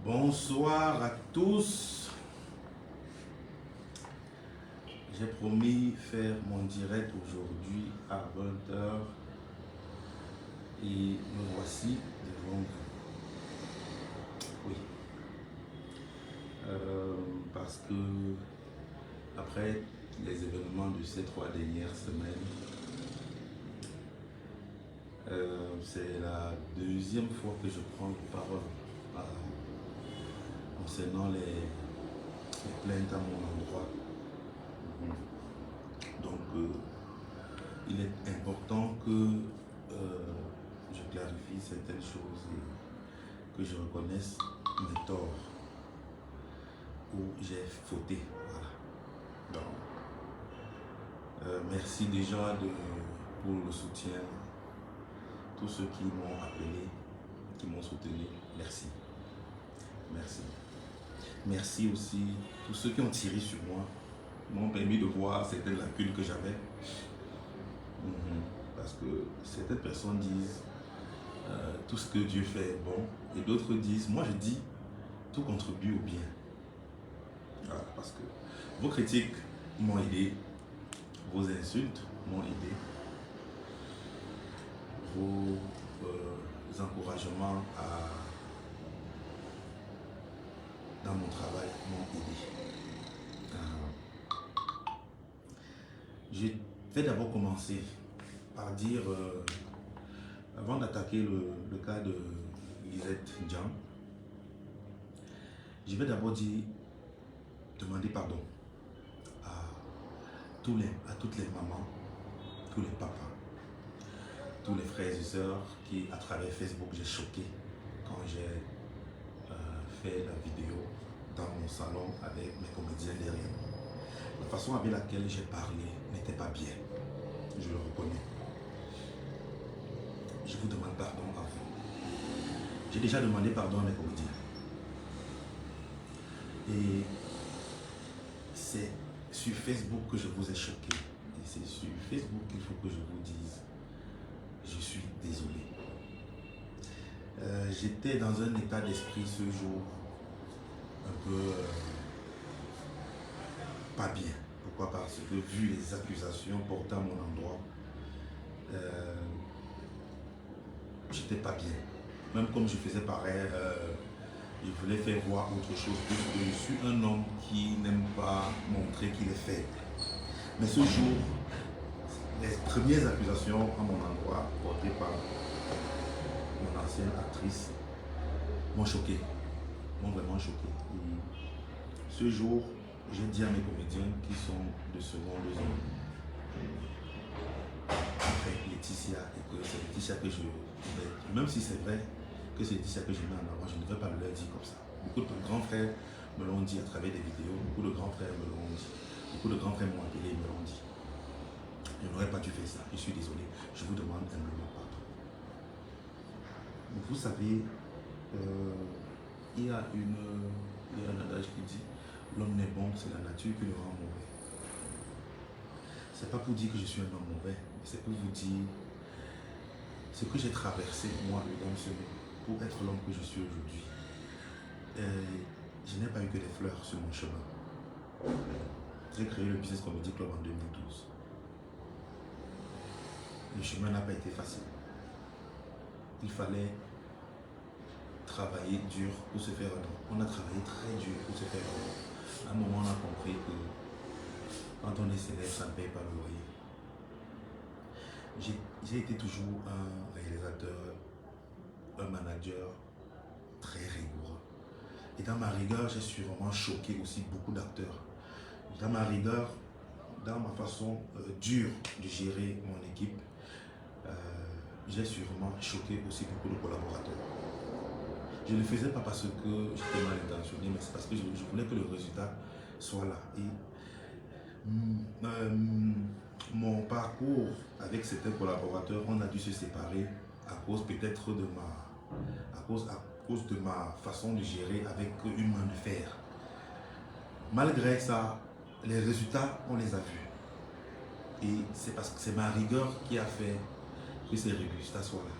Bonsoir à tous. J'ai promis faire mon direct aujourd'hui à 20 h et me voici devant vous. Oui. Parce que après les événements de ces 3 dernières semaines, c'est la deuxième fois que je prends la parole concernant les plaintes à mon endroit. Donc, il est important que je clarifie certaines choses et que je reconnaisse mes torts où j'ai fauté. Voilà. Donc, merci déjà pour le soutien. Tous ceux qui m'ont appelé, qui m'ont soutenu, merci. Merci. Merci aussi tous ceux qui ont tiré sur moi, m'ont permis de voir certaines lacunes que j'avais. Parce que certaines personnes disent tout ce que Dieu fait est bon, et d'autres disent, moi je dis, tout contribue au bien. Voilà, parce que vos critiques m'ont aidé, vos insultes m'ont aidé, vos encouragements dans mon travail m'ont aidé. Je vais d'abord commencer par dire, avant d'attaquer le cas de Lisette Ndian, je vais d'abord demander pardon à toutes les mamans, tous les papas, tous les frères et sœurs qui, à travers Facebook, j'ai choqué quand j'ai fait la vidéo dans mon salon avec mes comédiens derrière. La façon avec laquelle j'ai parlé n'était pas bien, je le reconnais. Je vous demande pardon à vous. J'ai déjà demandé pardon à mes comédiens. Et c'est sur Facebook que je vous ai choqué. Et c'est sur Facebook qu'il faut que je vous dise, je suis désolé. J'étais dans un état d'esprit ce jour un peu pas bien. Pourquoi? Parce que vu les accusations portées à mon endroit, j'étais pas bien. Même comme je faisais pareil, je voulais faire voir autre chose, puisque je suis un homme qui n'aime pas montrer qu'il est faible. Mais ce jour, les premières accusations à mon endroit portées par mon ancienne actrice m'ont choqué, m'ont vraiment choqué. Et ce jour, j'ai dit à mes comédiens qui sont de seconde zone, après Laetitia, et que c'est Laetitia que je vais, même si c'est vrai que c'est Laetitia que je mets en avant, je ne vais pas le leur dire comme ça. Beaucoup de grands frères me l'ont dit à travers des vidéos, beaucoup de grands frères me l'ont dit, beaucoup de grands frères m'ont appelé et me l'ont dit. Je n'aurais pas dû faire ça, je suis désolé, je vous demande humblement pardon. Vous savez, il y a un adage qui dit, l'homme n'est bon, c'est la nature qui le rend mauvais. C'est pas pour dire que je suis un homme mauvais, c'est pour vous dire ce que j'ai traversé, moi, dans ce monde, pour être l'homme que je suis aujourd'hui. Je n'ai pas eu que des fleurs sur mon chemin. J'ai créé le Business Comedy Club en 2012. Le chemin n'a pas été facile. Il fallait travailler dur pour se faire un nom. On a travaillé très dur pour se faire un nom. À un moment, on a compris que quand on est célèbre, ça ne paye pas le loyer. J'ai été toujours un réalisateur, un manager très rigoureux. Et dans ma rigueur, j'ai sûrement choqué aussi beaucoup d'acteurs. Dans ma rigueur, dans ma façon dure de gérer mon équipe, j'ai sûrement choqué aussi beaucoup de collaborateurs. Je ne le faisais pas parce que j'étais mal intentionné, mais c'est parce que je voulais que le résultat soit là. Et mon parcours avec certains collaborateurs, on a dû se séparer à cause peut-être de ma façon de gérer avec une main de fer. Malgré ça, les résultats, on les a vus. Et c'est parce que c'est ma rigueur qui a fait que ces résultats soient là.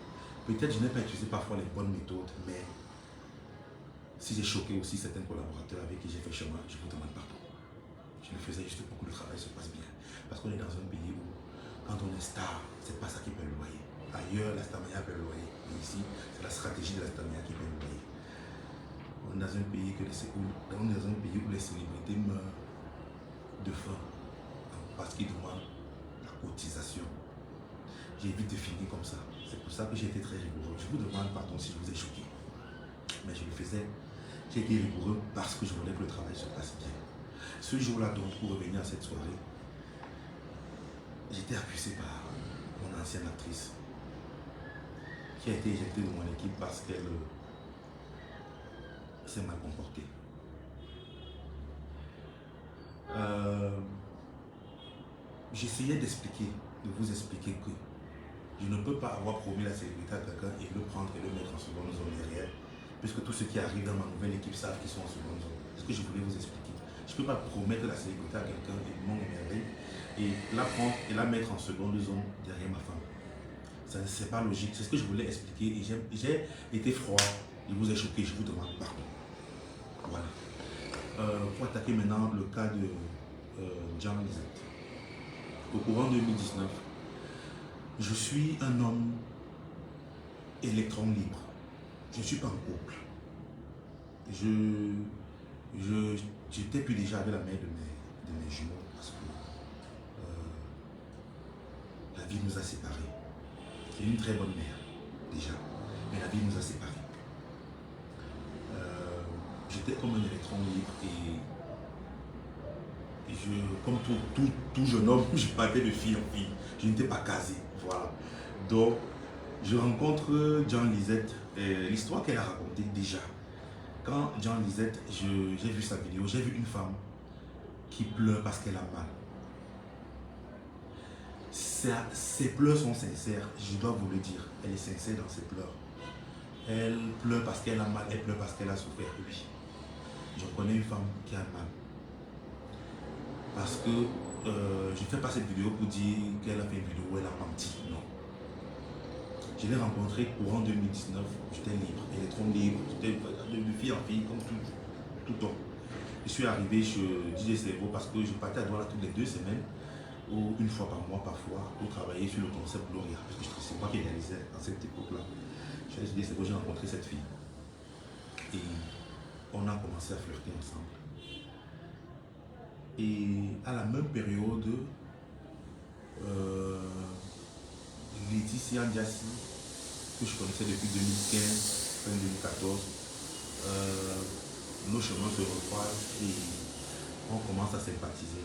Peut-être je n'ai pas utilisé parfois les bonnes méthodes, mais Si j'ai choqué aussi certains collaborateurs avec qui j'ai fait chemin, je vous demande pardon. Je le faisais juste pour que le travail se passe bien. Parce qu'on est dans un pays où, quand on est star, c'est pas ça qui paie le loyer. Ailleurs, la stamina paie le loyer. Mais ici, c'est la stratégie de la stamina qui paie le loyer. On est dans un pays, où les célébrités meurent de faim parce qu'ils demandent la cotisation. J'ai vite défini comme ça. C'est pour ça que j'ai été très rigoureux. Je vous demande pardon si je vous ai choqué. Mais je le faisais. J'ai été rigoureux parce que je voulais que le travail se passe bien. Ce jour-là, donc, pour revenir à cette soirée, j'étais accusé par mon ancienne actrice qui a été éjectée de mon équipe parce qu'elle s'est mal comportée. J'essayais d'expliquer, de vous expliquer que je ne peux pas avoir promis la célébrité à quelqu'un et le prendre et le mettre en seconde zone derrière, puisque tous ceux qui arrivent dans ma nouvelle équipe savent qu'ils sont en seconde zone. C'est ce que je voulais vous expliquer. Je ne peux pas promettre la célébrité à quelqu'un et mon émerveille et la prendre et la mettre en seconde zone derrière ma femme. Ce n'est pas logique. C'est ce que je voulais expliquer et j'ai été froid. Je vous ai choqué, je vous demande pardon. Voilà. Pour attaquer maintenant le cas de John Lizette. Au courant 2019, je suis un homme électron libre. Je ne suis pas en couple. J'étais plus déjà avec la mère de mes jumeaux parce que la vie nous a séparés. C'est une très bonne mère, déjà, mais la vie nous a séparés. J'étais comme un électron libre et comme tout jeune homme, je partais de fille en fille. Je n'étais pas casé, voilà. Donc, je rencontre John Lizette, l'histoire qu'elle a racontée déjà. Quand John Lizette, j'ai vu sa vidéo, j'ai vu une femme qui pleure parce qu'elle a mal. Ses pleurs sont sincères, je dois vous le dire. Elle est sincère dans ses pleurs. Elle pleure parce qu'elle a mal, elle pleure parce qu'elle a souffert. Oui, je connais une femme qui a mal. Parce que je ne fais pas cette vidéo pour dire qu'elle a fait une vidéo où elle a menti. Non. Je l'ai rencontrée courant 2019, j'étais libre, électron libre, j'étais de fille en fille comme tout homme. Je suis arrivé chez DJ Cerveau parce que je partais à Douala toutes les 2 semaines, ou une fois par mois parfois, pour travailler sur le concept Gloria, parce que c'est moi qui réalisais à cette époque-là. Chez DJ Cerveau, j'ai rencontré cette fille. Et on a commencé à flirter ensemble. Et à la même période, Laetitia Ndiassi, que je connaissais depuis 2015, fin 2014, nos chemins se recroisent et on commence à sympathiser.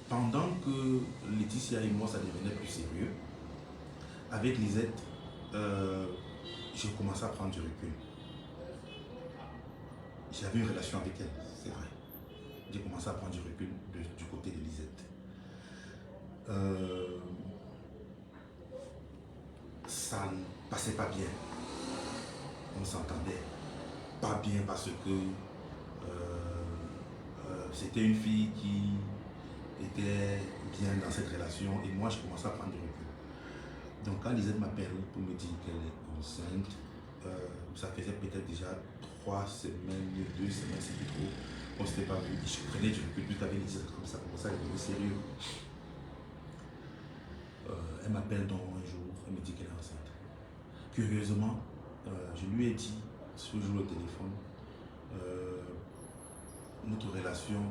Pendant que Laetitia et moi, ça devenait plus sérieux, avec Lisette, j'ai commencé à prendre du recul. J'avais une relation avec elle, c'est vrai. J'ai commencé à prendre du recul du côté de Lisette. Ça ne passait pas bien. On s'entendait pas bien parce que c'était une fille qui était bien dans cette relation et moi je commençais à prendre du recul. Donc quand Lisette m'appelle pour me dire qu'elle est enceinte, ça faisait peut-être déjà 3 semaines, 2 semaines, c'était trop. On ne s'était pas vu. Je prenais du recul plus avec Lisette comme ça, à devenir sérieux. Elle m'appelle donc un jour, elle me dit qu'elle est enceinte. Curieusement, je lui ai dit ce jour au téléphone, notre relation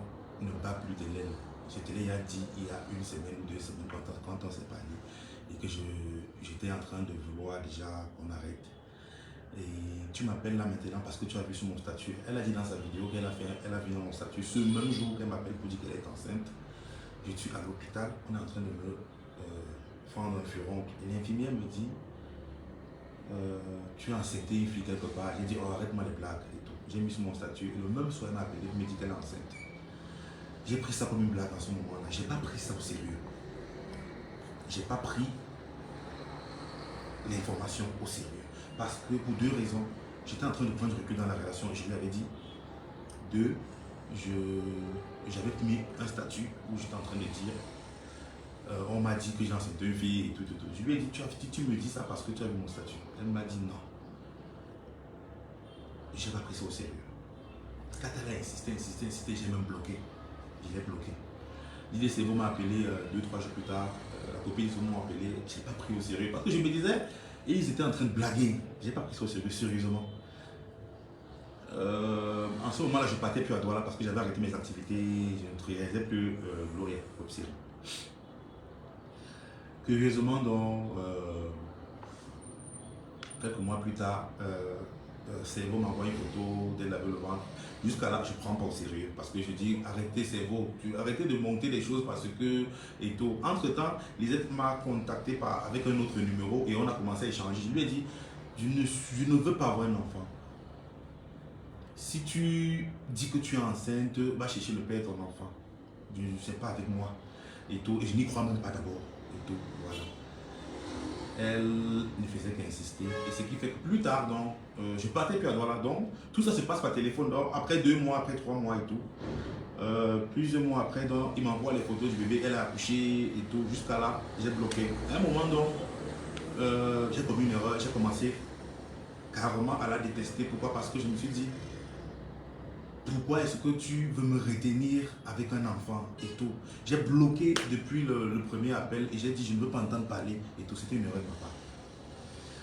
ne bat plus de l'aile. Je te l'ai dit il y a 1 semaine ou 2 semaines quand on s'est parlé et que j'étais en train de vouloir déjà qu'on arrête. Et tu m'appelles là maintenant parce que tu as vu sur mon statut. Elle a dit dans sa vidéo qu'elle a vu dans mon statut ce même jour qu'elle m'appelle pour dire qu'elle est enceinte. Je suis à l'hôpital, on est en train de me fendre un furon. Et l'infirmière me dit tu as enceinté une fille quelque part. J'ai dit oh, arrête-moi les blagues et tout. J'ai mis sur mon statut. Et le même soir, elle m'a appelé pour me dire qu'elle est enceinte. J'ai pris ça comme une blague en ce moment-là. J'ai pas pris ça au sérieux. J'ai pas pris l'information au sérieux. Parce que pour 2 raisons, j'étais en train de prendre du recul dans la relation et je lui avais dit. 2, j'avais mis un statut où j'étais en train de dire on m'a dit que j'ai enceinté une fille et tout. Je lui ai dit tu me dis ça parce que tu as vu mon statut. Elle m'a dit non. Je n'ai pas pris ça au sérieux. Quand elle a insisté, j'ai même bloqué. Je l'ai bloqué. L'idée c'est vous m'appelez 2-3 jours plus tard. La copine ils m'ont appelé. Je n'ai pas pris au sérieux parce que je me disais, et ils étaient en train de blaguer. Je n'ai pas pris ça au sérieux, sérieusement. En ce moment-là, je partais plus à Douala parce que j'avais arrêté mes activités. Je ne réalisais plus Gloria comme série. Curieusement, donc, quelques mois plus tard, Cerveau m'envoie une photo d'elle avec le ventre. Jusqu'à là, je ne prends pas au sérieux parce que je dis arrêtez Cerveau, arrêtez de monter des choses parce que et tout. Entre-temps, Lisette m'a contacté avec un autre numéro et on a commencé à échanger. Je lui ai dit je ne veux pas avoir un enfant. Si tu dis que tu es enceinte, va chercher le père de ton enfant. Je ne sais pas avec moi et tout. Et je n'y crois même pas d'abord et tout. Voilà. Elle ne faisait qu'insister. Et ce qui fait que plus tard, donc, je partais plus à Douala. Donc, tout ça se passe par téléphone. Donc, après 2 mois, après 3 mois et tout. Plusieurs mois après, donc, il m'envoie les photos du bébé. Elle a accouché et tout. Jusqu'à là, j'ai bloqué. À un moment, donc, j'ai commis une erreur. J'ai commencé carrément à la détester. Pourquoi? Parce que je me suis dit, pourquoi est-ce que tu veux me retenir avec un enfant et tout? J'ai bloqué depuis le premier appel et j'ai dit je ne veux pas entendre parler et tout. C'était une erreur de ma part.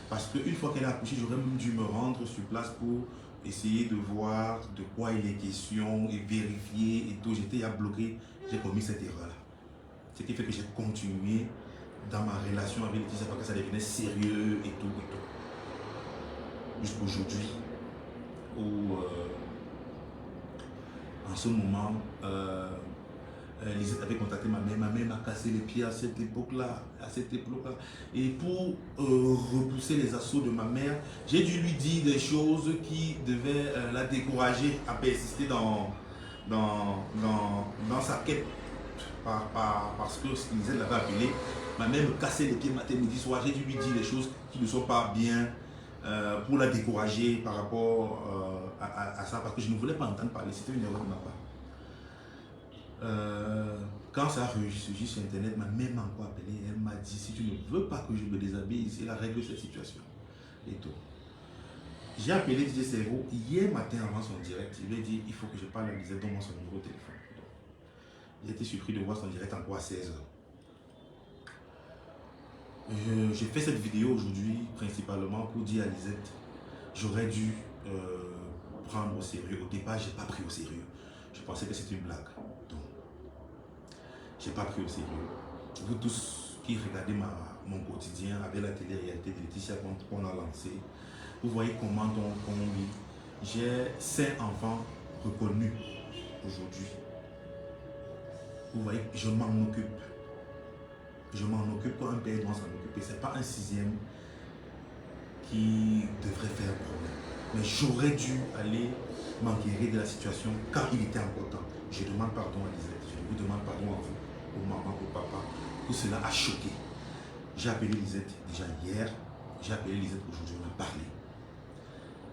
Parce qu'une fois qu'elle a accouché, j'aurais même dû me rendre sur place pour essayer de voir de quoi il est question et vérifier et tout. J'étais à bloquer, j'ai commis cette erreur-là. Ce qui fait que j'ai continué dans ma relation avec Laetitia parce que ça devenait sérieux et tout et tout. Jusqu'aujourd'hui où en ce moment, Lisette avait contacté ma mère. Ma mère m'a cassé les pieds à cette époque-là. Et pour repousser les assauts de ma mère, j'ai dû lui dire des choses qui devaient la décourager à persister dans sa quête. Parce que Lisette l'avait appelé. Ma mère me cassait les pieds matin, midi, soir. J'ai dû lui dire des choses qui ne sont pas bien. Pour la décourager par rapport à ça, parce que je ne voulais pas entendre parler, c'était une erreur de ma part. Quand ça a ressurgi sur internet, ma mère m'a encore appelé, elle m'a dit si tu ne veux pas que je me déshabille, c'est la règle de cette situation. Et tout. J'ai appelé DJ Cerveau hier matin avant son direct, il lui a dit il faut que je parle à Lisette, donne-moi son numéro de téléphone. J'ai été surpris de voir son direct encore à 16h. J'ai fait cette vidéo aujourd'hui principalement pour dire à Lisette, j'aurais dû prendre au sérieux. Au départ, je n'ai pas pris au sérieux. Je pensais que c'était une blague. Donc, je n'ai pas pris au sérieux. Vous tous qui regardez mon quotidien avec la télé-réalité de Laetitia qu'on a lancé, vous voyez comment on vit. J'ai 5 enfants reconnus aujourd'hui. Vous voyez, je m'en occupe. Je m'en occupe quand un père doit s'en occuper. Ce n'est pas un 6e qui devrait faire problème. Mais j'aurais dû aller m'enquérir de la situation quand il était encore temps. Je demande pardon à Lisette. Je vous demande pardon à vous, aux mamans, aux papas, que cela a choqué. J'ai appelé Lisette déjà hier. J'ai appelé Lisette aujourd'hui, on a parlé.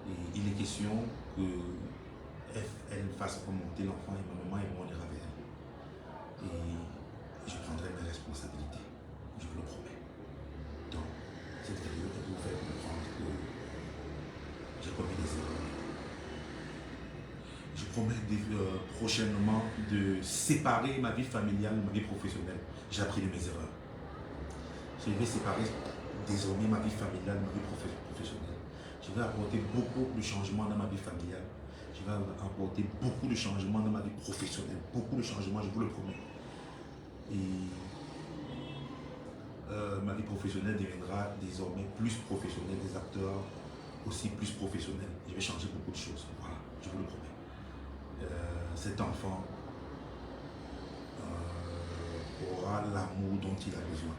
Et il est question qu'elle fasse remonter l'enfant et ma maman et moi on ira vers elle. Et je prendrai mes responsabilités. Je vous le promets. Donc, cette vidéo est pour vous faire comprendre que j'ai commis des erreurs. Je promets prochainement de séparer ma vie familiale et ma vie professionnelle. J'ai appris de mes erreurs. Je vais séparer désormais ma vie familiale et ma vie professionnelle. Je vais apporter beaucoup de changements dans ma vie familiale. Je vais apporter beaucoup de changements dans ma vie professionnelle. Beaucoup de changements, je vous le promets. Et ma vie professionnelle deviendra désormais plus professionnelle, des acteurs aussi plus professionnels. Je vais changer beaucoup de choses. Voilà, je vous le promets. Cet enfant aura l'amour dont il a besoin.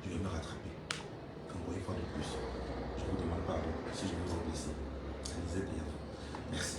Je vais me rattraper. Encore une fois de plus, je vous demande pardon si je vous ai blessé. Lisette et à vous. Merci.